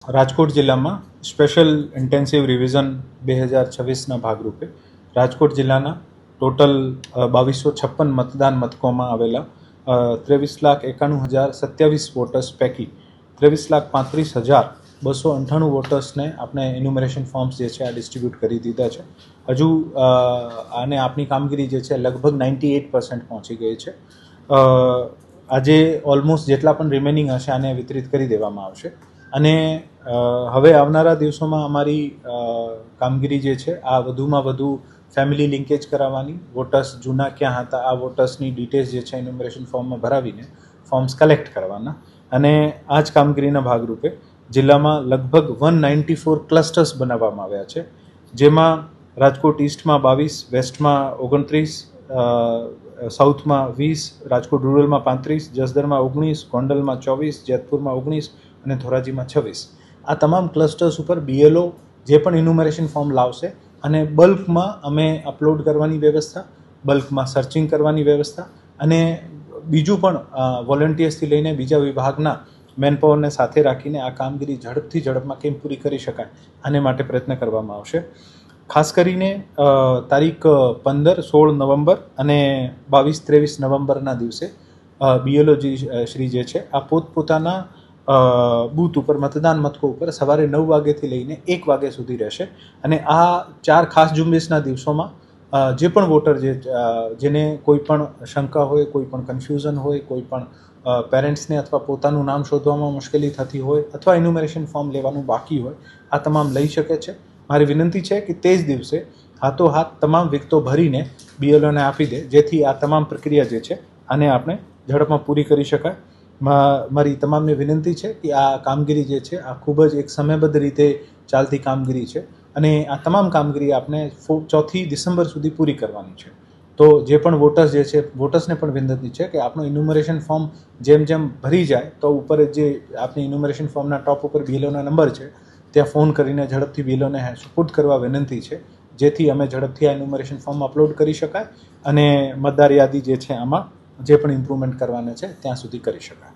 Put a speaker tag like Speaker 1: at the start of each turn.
Speaker 1: રાજકોટ જિલ્લામાં special intensive revision 2026ના ભાગરૂપે રાજકોટ જિલ્લાના ટોટલ 2256 મતદાન મથકોમાં આવેલા 23,91,027 વોટર્સ પૈકી 23,35,298 વોટર્સને આપણે એન્યુમરેશન ફોર્મ્સ જે છે આ ડિસ્ટ્રીબ્યુટ કરી દીધા છે. હજુ આને આપણી કામગીરી જે છે લગભગ 98% પહોંચી ગઈ છે. આજે ઓલમોસ્ટ જેટલા પણ રિમેનિંગ હશે આને વિતરિત કરી દેવામાં આવશે અને હવે આવનારા દિવસોમાં અમારી કામગીરી જે છે આ વધુમાં વધુ ફેમિલી લિંકેજ કરાવવાની, વોટર્સ જૂના ક્યાં હતા આ વોટર્સની ડિટેલ્સ જે છે એન્યુમરેશન ફોર્મમાં ભરાવીને ફોર્મ્સ કલેક્ટ કરવાના અને આ જ કામગીરીના ભાગરૂપે જિલ્લામાં લગભગ 194 ક્લસ્ટર્સ બનાવવામાં આવ્યા છે, જેમાં રાજકોટ ઈસ્ટમાં 22, વેસ્ટમાં 29, સાઉથમાં 20, રાજકોટ રૂરલમાં 35, જસદણમાં 19, ગોંડલમાં 24, જેતપુરમાં 19 અને ધોરાજીમાં 26. આ તમામ ક્લસ્ટર્સ ઉપર BLO જે પણ ઇન્યુમરેશન ફોર્મ લાવશે અને બલ્કમાં અમે અપલોડ કરવાની વ્યવસ્થા, બલ્કમાં સર્ચિંગ કરવાની વ્યવસ્થા અને બીજું પણ વોલન્ટિયર્સથી લઈને બીજા વિભાગના મેનપાવરને સાથે રાખીને આ કામગીરી ઝડપમાં કેમ પૂરી કરી શકાય આને માટે પ્રયત્ન કરવામાં આવશે. ખાસ કરીને તારીખ 15, 16 નવેમ્બર અને 22-23 નવેમ્બરના દિવસે BLO શ્રી જે છે આ પોતપોતાના બૂથ ઉપર મતદાન મથકો ઉપર સવારે 9 વાગ્યાથી લઈને 1 વાગ્યા સુધી રહેશે અને આ 4 ખાસ ઝુંબેશના દિવસોમાં જે પણ વોટર જેને કોઈ પણ શંકા હોય, કોઈ પણ કન્ફ્યુઝન હોય, કોઈ પણ પેરેન્ટ્સને અથવા પોતાનું નામ શોધવામાં મુશ્કેલી થતી હોય અથવા એન્યુમરેશન ફોર્મ લેવાનું બાકી હોય આ તમામ લઈ શકે છે. મારી વિનંતી છે કે તે જ દિવસે હાથોહાથ તમામ વિગતો ભરીને BLOને આપી દે, જેથી આ તમામ પ્રક્રિયા જે છે આને આપણે ઝડપમાં પૂરી કરી શકાય. મારી તમામને વિનંતી છે કે આ કામગીરી જે છે આ ખૂબ જ એક સમયબદ્ધ રીતે ચાલતી કામગીરી છે અને આ તમામ કામગીરી આપણે 4 ડિસેમ્બર સુધી પૂરી કરવાની છે. તો જે પણ વોટર્સ જે છે વોટર્સને પણ વિનંતી છે કે આપણું ઇન્યુમરેશન ફોર્મ જેમ ભરી જાય તો ઉપર જે આપણી ઇન્યુમરેશન ફોર્મના ટોપ ઉપર BLOના નંબર છે ત્યાં ફોન કરીને ઝડપથી BLOને સુપુર્દ કરવા વિનંતી છે, જેથી અમે ઝડપથી આ ઇન્યુમરેશન ફોર્મ અપલોડ કરી શકાય અને મતદાર યાદી જે છે આમાં જે પણ ઇમ્પ્રુવમેન્ટ કરવાના છે ત્યાં સુધી કરી શકાય.